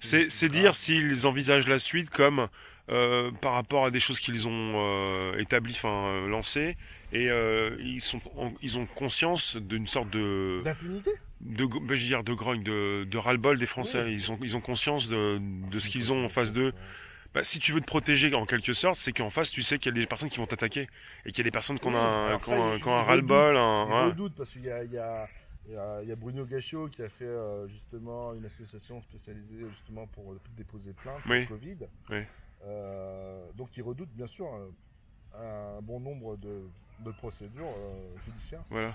C'est dire grave. s'ils envisagent la suite comme par rapport à des choses qu'ils ont établies, enfin lancées, et ils ont conscience d'une sorte D'impunité? ben, je veux dire, de grogne, de ras-le-bol des Oui. Français. Ils ont conscience de ce Mais qu'ils ont en face d'eux. ouais. Bah, si tu veux te protéger en quelque sorte, c'est qu'en face, tu sais qu'il y a des personnes qui vont t'attaquer et qu'il y a des personnes Oui, alors ça, qui ont un ils ras-le-bol, redoutent. Ils ouais. redoutent parce qu'il y a Bruno Gachot qui a fait justement une association spécialisée justement pour déposer plainte pour le Oui, Covid. oui, Donc ils redoutent bien sûr un bon nombre de procédures judiciaires. voilà,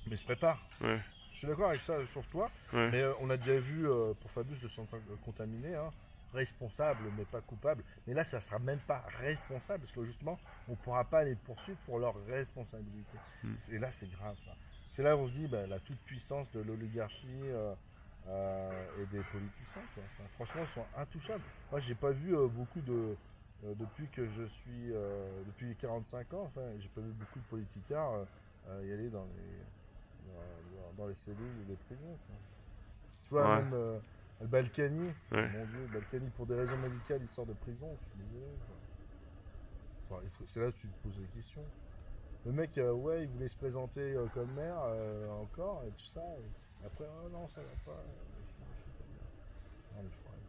Mais ils se préparent. ouais, Je suis d'accord avec ça sur toi, ouais. mais on a déjà vu pour Fabius le centre contaminé, hein, responsable mais pas coupable. Mais là, ça sera même pas responsable parce que justement, on ne pourra pas les poursuivre pour leur responsabilité. Hmm. Et là, c'est grave. Ça. C'est là où on se dit bah, la toute puissance de l'oligarchie et des politiciens. Quoi. Enfin, franchement, ils sont intouchables. Moi, j'ai pas vu beaucoup de depuis que je suis depuis 45 ans. Enfin, j'ai pas vu beaucoup de politiciens y aller dans les cellules ou les prisons. Quoi. Tu vois, Ouais, même Balkany, ouais. mon Dieu, Balkany, pour des raisons médicales, il sort de prison, je suis désolé. Enfin, c'est là que tu te poses des questions. Le mec, ouais, il voulait se présenter comme maire encore, et tout ça. Et après, oh non, ça va pas. Je suis pas bien. Non, mais faut arrêter.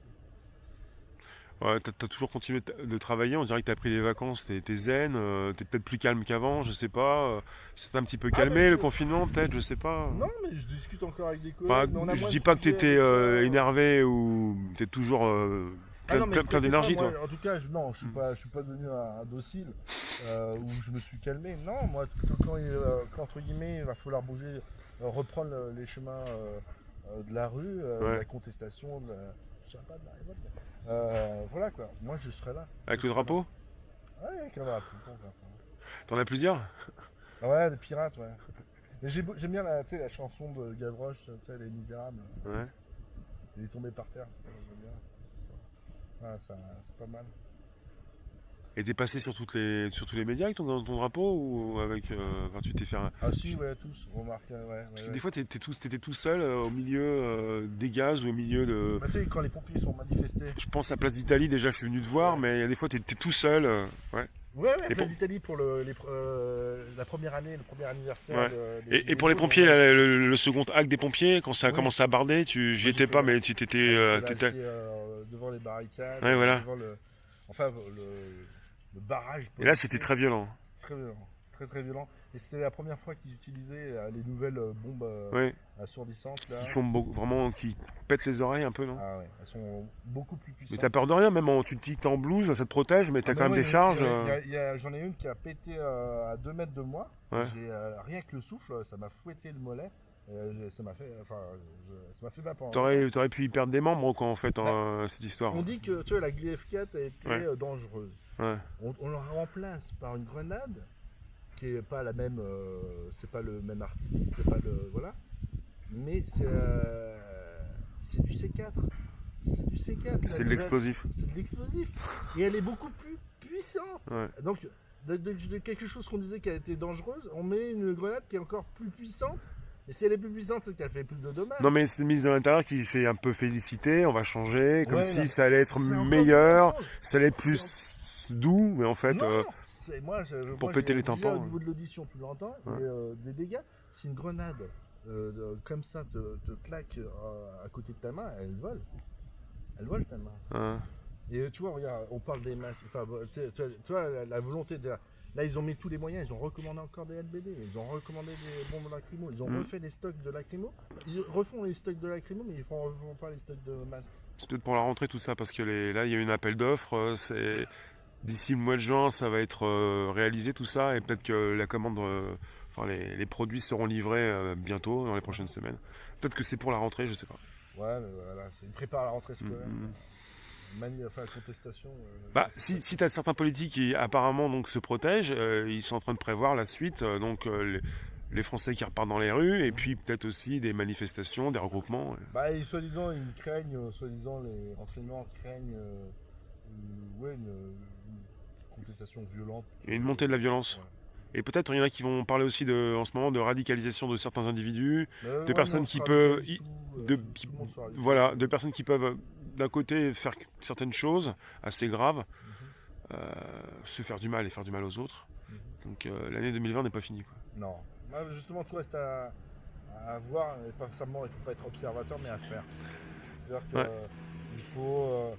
Ouais, t'as toujours continué de travailler, on dirait que t'as pris des vacances, t'es zen, t'es peut-être plus calme qu'avant, je sais pas. C'est un petit peu Ah, mais calmé le confinement, peut-être, je sais pas. non, mais je discute encore avec des Enfin, collègues, mais on a je moins de dis pas que sujets t'étais avec ça. énervé ou t'es toujours Ah non, mais plein t'inquiète pas, d'énergie, moi, toi. en tout cas, non, Hmm. je suis pas devenu un docile où je me suis calmé. Non, moi, quand, entre guillemets, il va falloir bouger, reprendre les chemins de la rue, de Ouais. la contestation, je sais pas, de la révolte. Voilà quoi, moi je serai là. Je Avec le serai là. drapeau? Ouais, avec un drapeau, bon, enfin. T'en as plusieurs? Ouais, des pirates, ouais. Mais j'aime bien tu sais, la chanson de Gavroche, tu sais, Les Misérables. Ouais. Il est tombé par terre, ça, j'aime bien. Ouais, c'est pas mal. Et t'es passé sur tous les médias avec ton drapeau ou avec, enfin, tu t'es fait Ah si, ouais, tous, remarque, ouais, parce ouais, que des ouais. fois t'étais tout seul au milieu des gaz ou au milieu de, Bah, tu sais, quand les pompiers sont manifestés. je pense à Place d'Italie déjà, je suis venu te voir, Ouais. mais il y a des fois t'es tout seul, ouais. Ouais, ouais, Et Place pour, d'Italie pour la première année, le premier anniversaire ouais. des Et Gilets pour les jaunes, pompiers, on a. le second acte des pompiers, quand ça a Oui, commencé à barder, j'y moi étais pas, mais tu t'étais, j'étais là, t'étais, j'étais devant les barricades, ouais, voilà. devant enfin, le barrage Et là, c'était policier. très violent. Très violent, très très violent. Et c'était la première fois qu'ils utilisaient les nouvelles bombes Ouais. assourdissantes là. Qui font vraiment, qui pètent les oreilles un peu, non? Ah ouais, elles sont beaucoup plus Mais t'as puissantes. peur de rien, même tu te dis que t'es en blouse, ça te protège, mais Ah t'as mais quand même moi, des charges. j'en ai une qui a pété à 2 mètres de moi. Ouais. J'ai rien que le souffle, ça m'a fouetté le mollet. Ça m'a fait, enfin, ça m'a fait mal pendant longtemps. T'aurais pu y perdre des membres, quoi, en fait, Bah, cette histoire. on dit que tu vois, la GLF4 a été Ouais, dangereuse. ouais. On la remplace par une grenade qui est pas la même, c'est pas le même artifice, c'est pas le, voilà. Mais c'est du C4. C'est du C4. La C'est de nouvelle. l'explosif. C'est de l'explosif. Et elle est beaucoup plus puissante. Ouais. Donc, de quelque chose qu'on disait qui a été dangereuse, on met une grenade qui est encore plus puissante. Et si elle est plus puissante, c'est qu'elle fait plus de Non, dommages. mais c'est une mise de l'intérieur qui s'est un peu félicité, on va changer, comme Ouais, si non, ça allait être c'est encore du meilleur, mensonge. ça allait être C'est plus doux, mais en fait, Non, c'est pour moi péter les déjà au tympans. niveau de l'audition, tu l'entends, Ouais. des dégâts. Si une grenade comme ça te claque à côté de ta main, elle vole ta main. Ouais. Et tu vois, regarde, on parle des masques. Enfin, tu vois la volonté de. Là, ils ont mis tous les moyens. Ils ont recommandé encore des LBD. Ils ont recommandé des bombes lacrymo. Ils ont Mm. refait les stocks de lacrymo. Ils refont les stocks de lacrymo, mais ils ne refont pas les stocks de masques. C'est peut-être pour la rentrée tout ça, parce que là, il y a eu un appel d'offres, d'ici le mois de juin, ça va être réalisé tout ça, et peut-être que la commande, enfin les produits seront livrés bientôt, dans les prochaines semaines. Peut-être que c'est pour la rentrée, je sais pas. Ouais, mais voilà, ils préparent la rentrée Mm, scolaire. mm. Enfin, contestation. Bah, si tu as certains politiques qui apparemment donc se protègent, ils sont en train de prévoir la suite, les Français qui repartent dans les rues, et puis peut-être aussi des manifestations, des regroupements. Bah, et soi-disant, ils craignent, soi-disant, les renseignements craignent ouais, une contestation violente. Il y a une montée de la violence. Ouais. Et peut-être il y en a qui vont parler aussi en ce moment de radicalisation de certains individus, Mais de ouais, mais personnes on se qui peuvent, radicalise tout, de, tout le monde se radicalise. voilà, de personnes qui peuvent d'un côté faire certaines choses assez graves, Mhm. se faire du mal et faire du mal aux autres. Mhm. Donc l'année 2020 n'est pas finie, quoi. Non. Moi, justement, tout reste à voir, et pas seulement, il ne faut pas être observateur, mais à faire. C'est-à-dire Ouais. qu'il faut,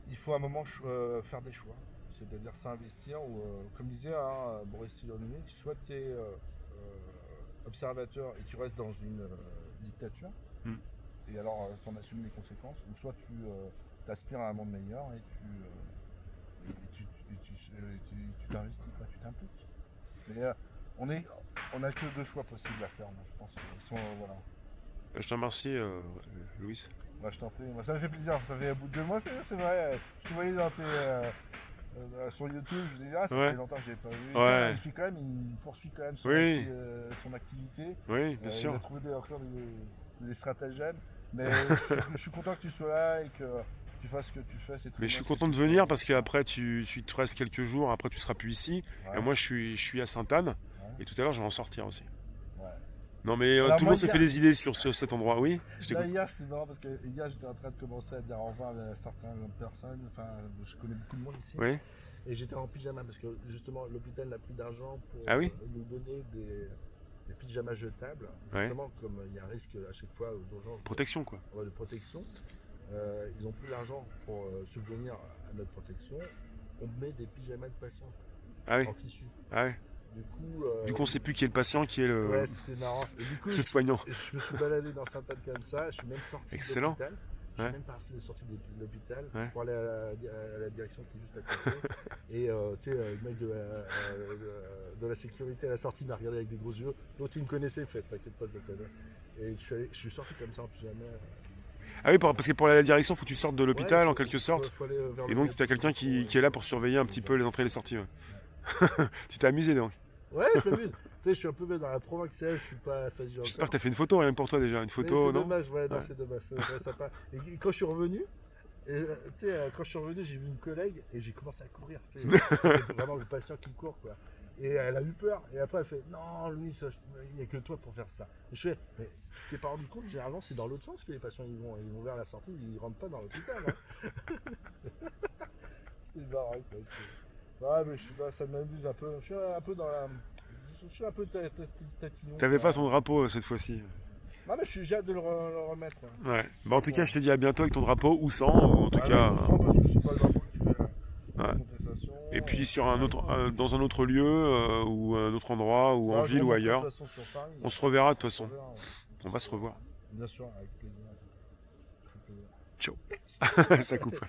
il faut à un moment faire des choix. C'est-à-dire s'investir, ou comme disait Boris Cyrulnik, soit tu es observateur et tu restes dans une dictature, Mm. et alors tu en assumes les conséquences, ou soit tu t'aspires à un monde meilleur et tu t'investis, quoi, tu t'impliques. Mais on a que deux choix possibles à faire, moi, je pense. Ils sont, voilà. Je te remercie, Louis. Moi, je t'en prie. Moi, ça me fait plaisir. Ça fait au bout de 2 mois, c'est vrai. Je te voyais sur YouTube. Je me disais, ça Ouais. fait longtemps que je l'ai pas vu. Ouais. Il poursuit quand même Oui. son activité. Oui, bien Il sûr. a trouvé encore des stratagèmes. Mais je suis content que tu sois là et que tu fasses ce que tu fais. C'est très Mais je bien, suis c'est content de super. venir parce qu'après tu te restes quelques jours, après tu seras plus ici. Ouais, Et moi je suis à Sainte-Anne. ouais, Et tout à l'heure je vais en sortir aussi. ouais. Non mais Alors tout le moi, monde s'est fait des idées sur cet endroit, oui. Je Là, t'écoute. hier, c'est marrant parce que hier, j'étais en train de commencer à dire au revoir à certaines personnes. Enfin, je connais beaucoup de monde ici. Oui. Et j'étais en pyjama parce que justement, l'hôpital n'a plus d'argent pour Ah oui. nous donner des pyjamas jetables. Ouais. Justement, comme il y a un risque à chaque fois aux urgences Protection quoi. de protection, ils n'ont plus l'argent pour subvenir à notre protection. On met des pyjamas de patients Ah oui. en tissu. Ah oui. Du coup, On sait plus qui est le patient, qui est le, ouais, c'était marrant. Et du coup, le soignant. je me suis baladé dans Sainte-Anne comme ça. Je suis même sorti Excellent. de l'hôpital. Je Ouais. suis même sorti de l'hôpital Ouais. pour aller à la direction qui est juste à côté. Et tu sais, le mec de la sécurité à la sortie m'a regardé avec des gros yeux. L'autre, il me connaissait, il fait t'inquiète pas, je le connais. Et je suis sorti comme ça en pyjama. Ah oui, parce que pour aller à la direction, faut que tu sortes de l'hôpital Ouais, en quelque sorte. faut aller vers Et le donc médecin tu as quelqu'un qui est là pour surveiller un petit peu les entrées et les sorties. Ouais. Tu t'es amusé donc. Ouais, je m'amuse. Tu sais, je suis un peu dans la provinciale, je suis pas sage. J'espère que tu as fait une photo rien que pour toi déjà. Une photo, C'est non? dommage, ouais, non, Ouais. c'est dommage, c'est très sympa. Et quand je suis revenu, quand je suis revenu, j'ai vu une collègue et j'ai commencé à courir. Tu sais, c'était vraiment le patient qui court, quoi. Et elle a eu peur. Et après, elle fait non, Louis, il n'y a que toi pour faire ça. Et je fais mais tu t'es pas rendu compte, généralement, c'est dans l'autre sens que les patients ils vont vers la sortie, ils rentrent pas dans l'hôpital. Hein. C'est marrant, quoi. Ouais, mais je sais pas, ça m'amuse un peu. Je suis un peu dans la. Je suis un peu tatillon. T'avais quoi. pas son drapeau cette fois-ci. Non, mais j'ai hâte de le remettre. Ouais. Ouais. Bah en tout cas, je te dis à bientôt avec ton drapeau ou sans, ou en tout Ah, cas. mais doucement, parce que c'est pas le drapeau qui fait la Ouais. contestation. Et puis sur un autre, dans un autre lieu ou un autre endroit ou en ville ou ailleurs, De toute façon, sur Paris, on se reverra de toute on se façon. reverra, ouais. On va se revoir. Bien sûr, avec plaisir. Avec plaisir. Ciao. Ça coupe.